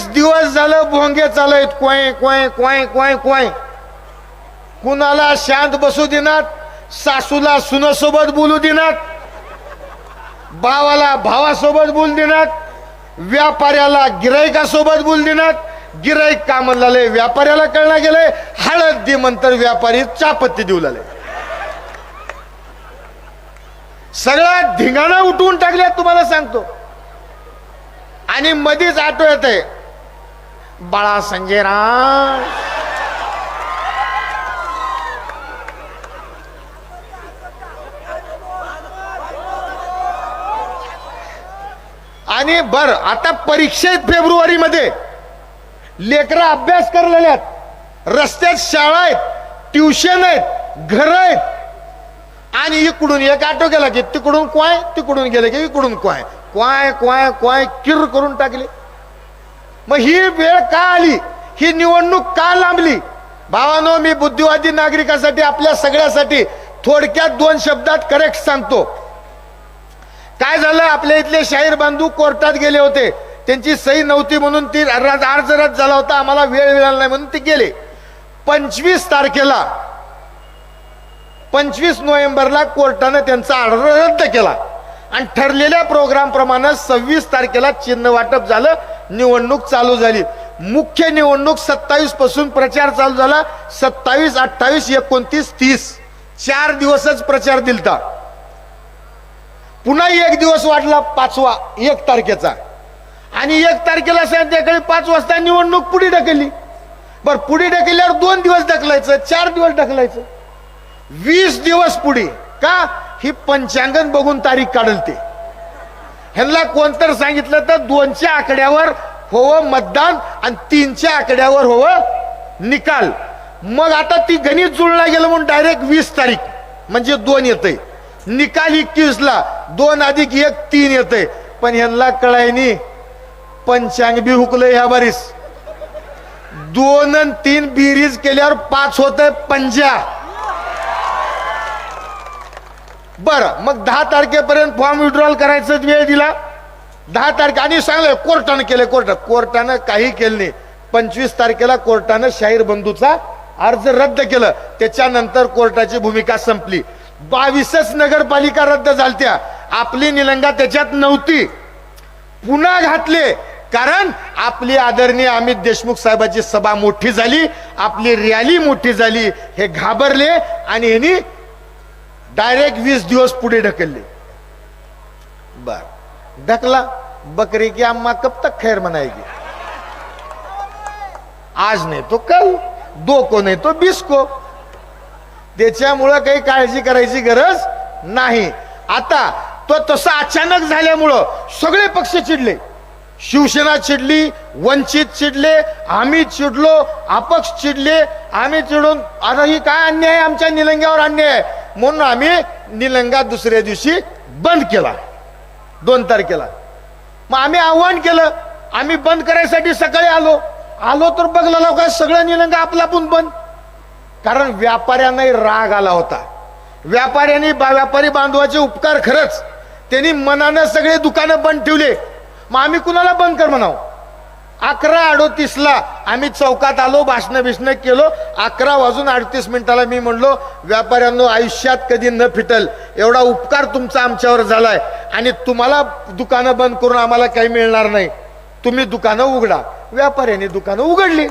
20 दिवस झालं भोंगे चालत, कोय कोय कोय कोय कोय. कुणाला शांत बसू देणार, सासूला सुनासोबत बोलू देणार, भावाला भावासोबत बोलू देणार, व्यापाऱ्याला गिराईकासोबत बोलू देणार. गिराईक का म्हणले व्यापाऱ्याला कळणार गेले, हळद दे म्हणतर व्यापारी चापत्ती देऊ लागले. सगळा धिंगाणा उठवून टाकल्या तुम्हाला सांगतो. आणि मधीच आठव येते बाळा संजयराव, आणि बर आता परीक्षेत फेब्रुवारी मध्ये लेकरं अभ्यास करलेल्यात, रस्त्यात शाळा आहेत, ट्युशन आहेत, घर आहेत, आणि इकडून एक ऑटो गेला की तिकडून क्वाय, तिकडून गेले की इकडून क्वाय, क्वाय क्वाय क्वाय किर करून टाकली. मग ही वेळ का आली, ही निवडणूक का लांबली? भावानो, मी बुद्धिवादी नागरिकांसाठी, आपल्या सगळ्यासाठी थोडक्यात 2 शब्दात करेक्ट सांगतो. काय झालं, आपल्या इथले शाहीर बांधू कोर्टात गेले होते, त्यांची सही नव्हती म्हणून ती अर्ज रद्द झाला होता, आम्हाला वेळ मिळाला नाही म्हणून ते गेले. 25 तारखेला 25 नोव्हेंबरला कोर्टाने त्यांचा ऑर्डर रद्द केला आणि ठरलेल्या प्रोग्राम प्रमाणे 26 तारखेला चिन्ह वाटप झालं, निवडणूक चालू झाली. मुख्य निवडणूक 27 पासून प्रचार चालू झाला. 27, 28, 29, 30 4 दिवसच प्रचार दिलता. पुन्हा 1 दिवस वाढला 5वा 1 तारखेचा, आणि 1 तारखेला संध्याकाळी 5 वाजता निवडणूक पुढे ढकलली. बर, पुढे ढकलल्यावर 2 दिवस ढकलायचं, 4 दिवस ढकलायचं, 20 दिवस पुढे. का? ही पंचांगण बघून तारीख काढल ते. ह्यांना कोणतर सांगितलं तर 2च्या आकड्यावर होवं मतदान आणि 3च्या आकड्यावर होवं निकाल. मग आता ती गणित जुळला गेलं म्हणून डायरेक्ट 20 तारीख म्हणजे 2 येतंय, निकाल 21 ला, 2 अधिक 1 3 येतंय. पण ह्यांना कळायनी पंचांग बी हुकलं ह्या बारीस. 2 आणि 3 बेरीज केल्यावर 5 होतंय 50. बर, मग 10 तारखेपर्यंत फॉर्म विड्रॉल करायचा वेळ दिला. 10 तारखे आणि सांगलं कोर्टानं केलं. कोर्टानं काही केलं नाही. 25 तारखेला कोर्टानं शाहीर बंधूचा अर्ज रद्द केलं. त्याच्यानंतर कोर्टाची भूमिका संपली. 22च नगरपालिका रद्द झालत्या, आपली निलंगा त्याच्यात नव्हती. पुन्हा घातले, कारण आपली आदरणीय अमित देशमुख साहेबांची सभा मोठी झाली, आपली रॅली मोठी झाली. हे घाबरले आणि यांनी डायरेक्ट 20 दिवस पुढे ढकलले. बर, ढकला, बकरी की अम्मा कब तक खैर मनाएगी. आज नाही तो कल, 2 को नाही तो 20 को. त्याच्यामुळं काही काळजी करायची गरज नाही. आता तो तसं अचानक झाल्यामुळं सगळे पक्ष चिडले. शिवसेना चिडली, वंचित चिडले, आम्ही चिडलो, अपक्ष चिडले. आम्ही चिडून आता ही काय अन्याय, आमच्या निलंग्यावर अन्याय आहे म्हणून आम्ही निलंगा दुसऱ्या दिवशी बंद केला 2 तारखेला. मग आम्ही आव्हान केलं, आम्ही बंद करायसाठी सकाळी आलो तर बघला लोक सगळं निलंगा आपला पण बंद. कारण व्यापाऱ्यांना राग आला होता. व्यापारी बांधवाचे उपकार खरंच, त्यांनी मनानं सगळे दुकानं बंद ठेवले. मग आम्ही कुणाला बंद कर म्हणाव. 11:38 आम्ही चौकात आलो, भाषण केलो. 11:38 मी म्हणलो, व्यापाऱ्यांनो, आयुष्यात कधी न फिटल एवढा उपकार तुमचा आमच्यावर झालाय आणि तुम्हाला दुकानं बंद करून आम्हाला काही मिळणार नाही, तुम्ही दुकानं उघडा. व्यापाऱ्यांनी दुकानं उघडली.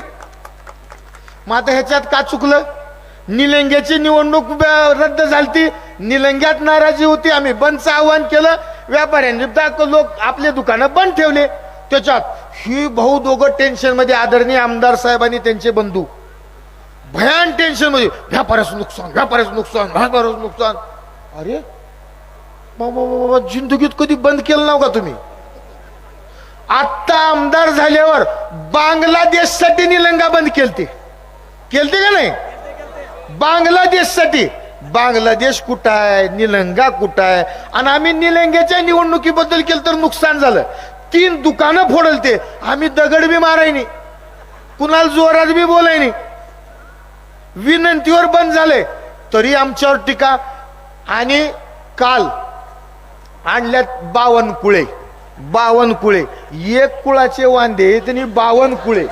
मग आता ह्याच्यात का चुकलं? निलंग्याची निवडणूक रद्द झाली, निलंग्यात नाराजी होती, आम्ही बंदचं आव्हान केलं. व्यापाऱ्यांनी लोक आपले दुकानं बंद ठेवले. त्याच्यात ही भाऊ दोघं टेन्शन मध्ये, आदरणीय आमदार साहेबांनी त्यांचे बंधू भयान टेन्शन मध्ये, व्यापाऱ्याचं नुकसान. अरे बाबा, जिंदगीत कधी बंद केलं नाव का तुम्ही? आता आमदार झाल्यावर बांगलादेशसाठी निलंगा बंद केलते का नाही? बांगलादेशसाठी. बांगलादेश कुठं आहे, निलंगा कुठं आहे? आणि आम्ही निलंग्याच्या निवडणुकीबद्दल केलं तर नुकसान झालं. 3 दुकानं फोडलते, आम्ही दगड बी मारायनी, कुणाला जोरात बी बोलायनी, विनंतीवर बंद झाले तरी आमच्यावर टीका. आणि काल आणल्यात 52 कुळे. बावनकुळे. एक कुळाचे वांदे त्यांनी 52 कुळे.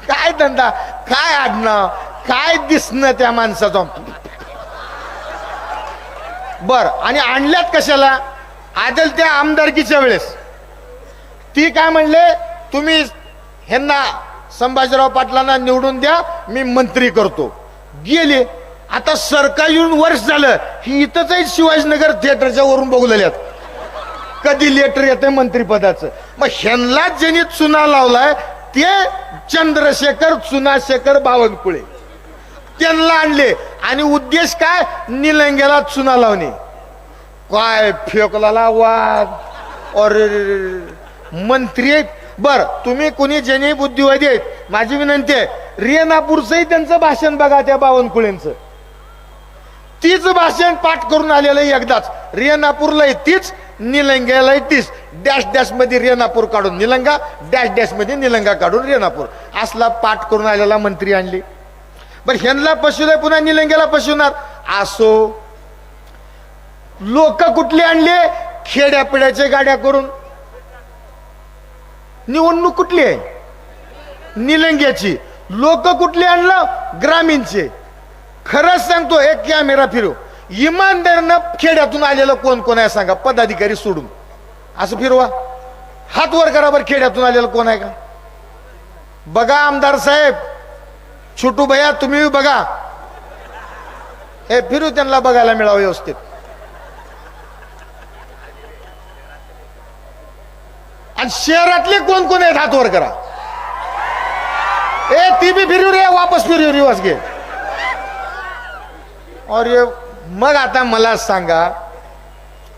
काय धंदा, काय आडनाव, काय दिसणं त्या माणसाचं. बर, आणि आणल्यात कशाला? आदल त्या आमदारकीच्या वेळेस ती काय म्हणले, तुम्ही ह्यांना संभाजीराव पाटलांना निवडून द्या, मी मंत्री करतो. गेले. आता सरकार येऊन वर्ष झालं, ही इथंच आहे शिवाजीनगर थिएटरच्या वरून बघू लागल्यात कधी लेटर येते मंत्रीपदाचं. मग ह्यांना ज्यांनी चुना लावलाय ते चंद्रशेखर चुनाशेखर बावनकुळे, त्यांना आणले. आणि उद्देश काय? निलंग्याला चुना लावणे. काय फेकला वाद. और मंत्री आहेत. बर, तुम्ही कोणी ज्यांनी बुद्धिवादी आहेत, माझी विनंती आहे, रेणापूरचंही त्यांचं भाषण बघा, त्या बावनकुळेंचं. तीच भाषण पाठ करून आलेलं एकदाच. रेणापूरला तीच, निलंग्याला तीच. डॅश डॅश मध्ये रेणापूर काढून निलंगा, डॅश डॅश मध्ये निलंगा काढून रेणापूर, असला पाठ करून आलेला मंत्री आणले. बर, ह्यांना पशुदय, पुन्हा निलंग्याला पशुणार. असो, लोक कुठले आणले? खेड्यापिड्याच्या गाड्या करून. निवडणूक कुठली आहे? निलंग्याची. लोक कुठले आणलं? ग्रामीणचे. खरंच सांगतो, एक कॅमेरा फिरव, इमानदारनं खेड्यातून आलेलं कोण कोण आहे सांगा, पदाधिकारी सोडून. असं फिरवा, हात वर करा बरं, खेड्यातून आलेलं कोण आहे का बघा. आमदार साहेब, छोटू भैया तुम्ही बघा, हे फिरू, त्यांना बघायला मिळावं व्यवस्थित. आणि शहरातले कोण कोण आहेत हात वर करा. ए ती बी फिरू रे, वापस फिरू, रिवाज घे. अरे मग आता मला सांगा,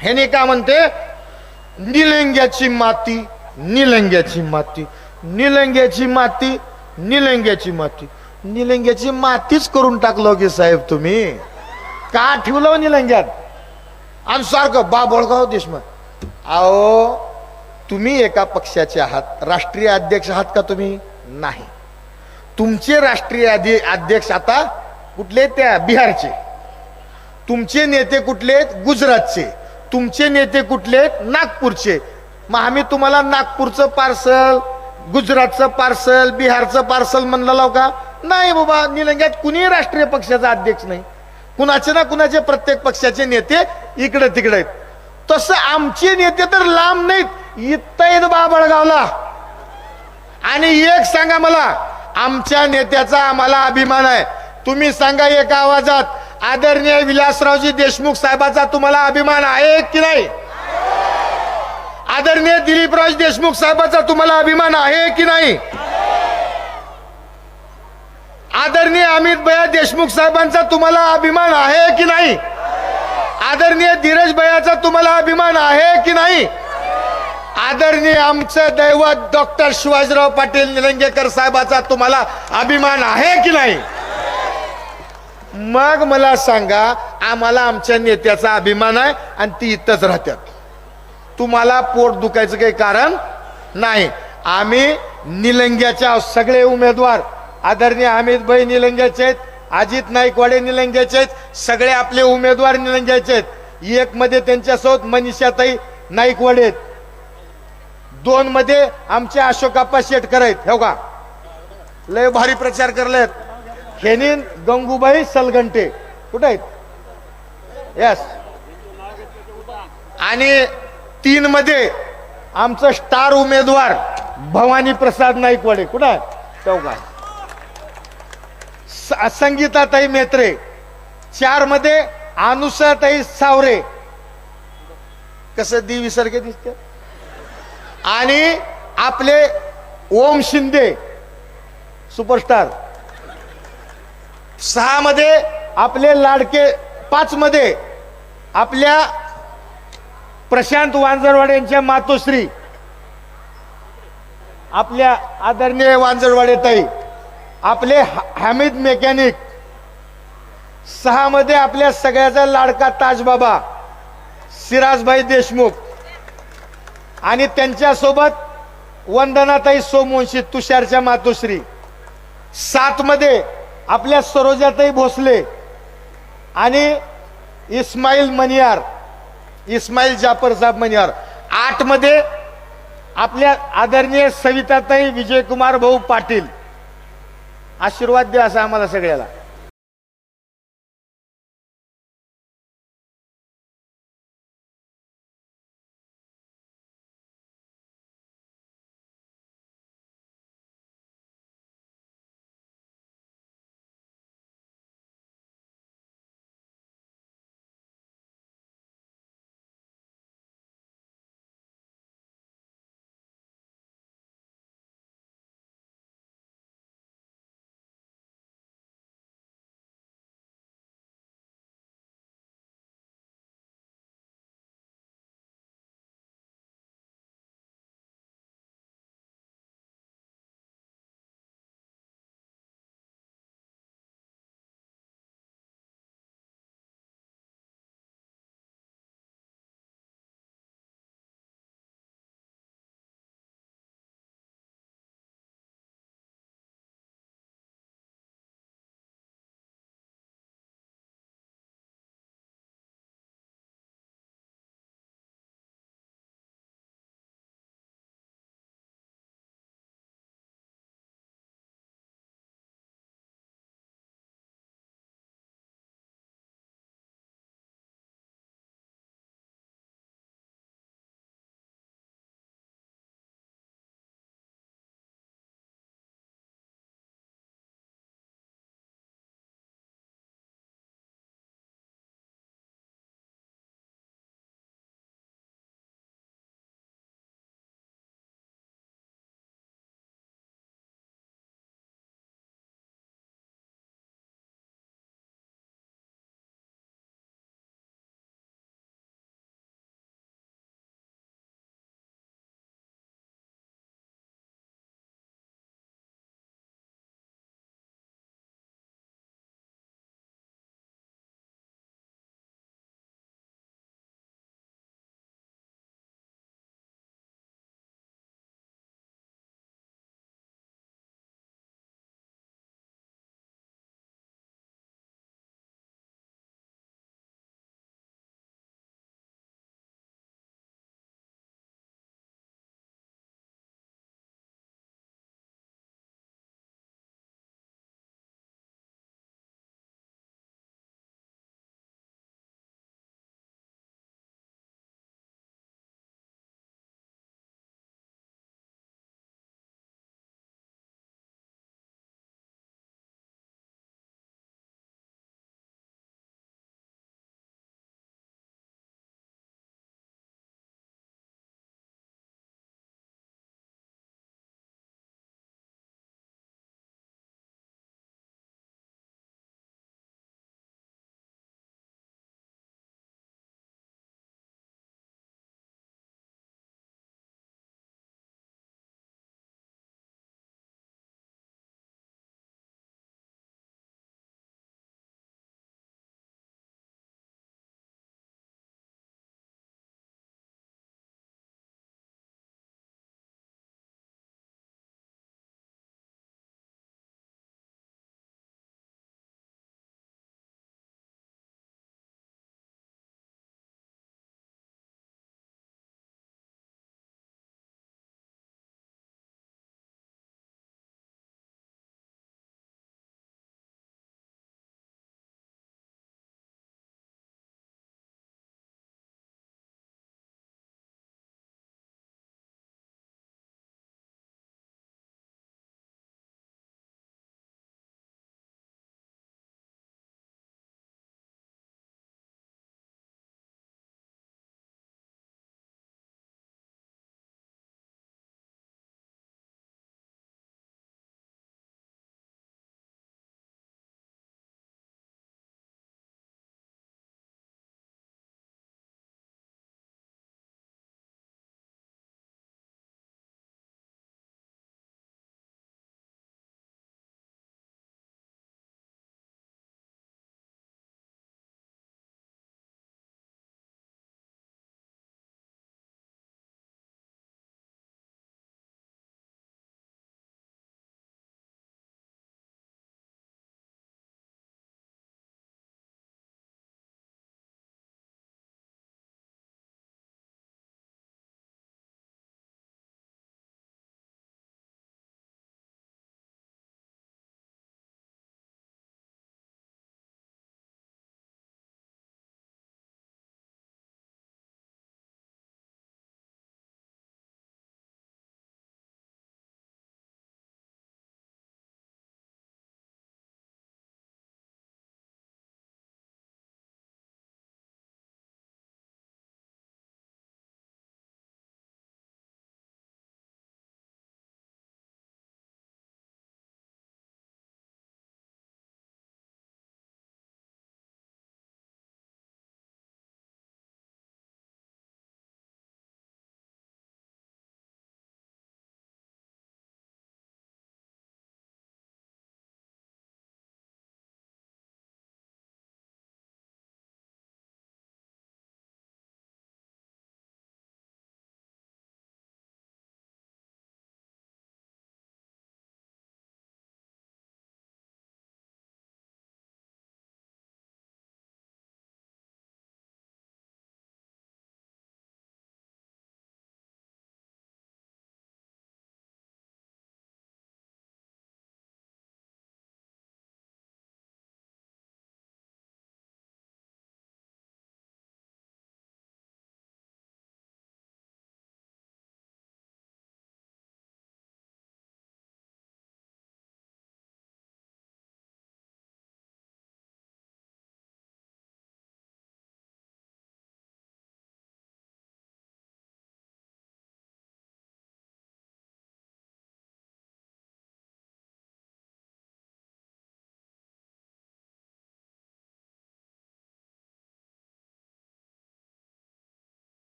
ह्याने का म्हणते? निलंग्याची माती, निलंग्याची माती, निलंग्याची माती, निलंग्याची माती. निलंग्याची मातीच करून टाकलो की साहेब तुम्ही. का ठेवलं निलंग्यात? आणि सारखं बाबळगाव देशमुख. अहो, तुम्ही एका पक्षाचे आहात, राष्ट्रीय अध्यक्ष आहात का तुम्ही? नाही. तुमचे राष्ट्रीय अध्यक्ष आता कुठले? त्या बिहारचे. तुमचे नेते कुठले? गुजरातचे. तुमचे नेते कुठले? नागपूरचे. मग आम्ही तुम्हाला नागपूरचं पार्सल, गुजरातचं पार्सल, बिहारचं पार्सल म्हणलं लाव का? नाही बाबा, निलंग्यात कुणी राष्ट्रीय पक्षाचा अध्यक्ष नाही. कुणाचे ना कुणाचे प्रत्येक पक्षाचे नेते इकडे तिकडे आहेत. तसं आमचे नेते तर लांब नाहीत, इथं आहेत बाबळगावला. आणि एक सांगा मला, आमच्या नेत्याचा आम्हाला अभिमान आहे. तुम्ही सांगा एका आवाजात, आदरणीय विलासरावजी देशमुख साहेबाचा तुम्हाला अभिमान आहे की नाही? आदरणीय दिलीपराव देशमुख साहेबाचा तुम्हाला अभिमान आहे की नाही? आदरणीय अमित भैया देशमुख साहेबांचा तुम्हाला अभिमान आहे की नाही? आदरणीय धीरज भैयाचा तुम्हाला अभिमान आहे की नाही? आदरणीय आमचं दैवत डॉक्टर शिवाजीराव पाटील निलंगेकर साहेबाचा तुम्हाला अभिमान आहे की नाही? मग मला सांगा, आम्हाला आमच्या नेत्याचा अभिमान आहे आणि ती इथंच राहतात. तुम्हाला पोट दुखायचं काही कारण नाही. आम्ही निलंग्याच्या सगळे उमेदवार, आदरणीय अमित भाई निलंग्याचे आहेत, अजित नाईकवाडे निलंग्याचे आहेत, सगळे आपले उमेदवार निलंग्याचे आहेत. एक मध्ये त्यांच्यासोबत मनीषाताई नाईकवाडे आहेत. 2 मध्ये आमचे अशोकाप्पा शेटकर आहेत. हो का, लय भारी प्रचार करलेत. हेनी गंगूबाई सलगंटे कुठे आहेत? यस. आणि 3 मध्ये आमचं स्टार उमेदवार भवानी प्रसाद नाईकवाडे कुठे आहे? चौका. संगीताताई मेत्रे. 4 मध्ये अनुसाताई सावरे, कसं देवी सारखे दिसते. आणि आपले ओम शिंदे सुपरस्टार. 6 मध्ये आपले लाडके. 5 मध्ये आपल्या प्रशांत वांजरवाडे यांच्या मातोश्री, आपल्या आदरणीय वांजरवाडे ताई. आपले हमीद मेकॅनिक. 6 मध्ये आपल्या सगळ्याचा लाडका ताजबाबा सिराजभाई देशमुख. आणि त्यांच्यासोबत वंदनाताई सोमवंशी, तुषारच्या मातोश्री. 7 मध्ये आपल्या सरोजाताई भोसले. आणि इस्माईल मनियार, इस्माईल जाफर साहेब मनियार. 8 मध्ये आपल्या आदरणीय सविताताई विजयकुमार भाऊ पाटील. आशीर्वाद द्या असं आम्हाला सगळ्याला.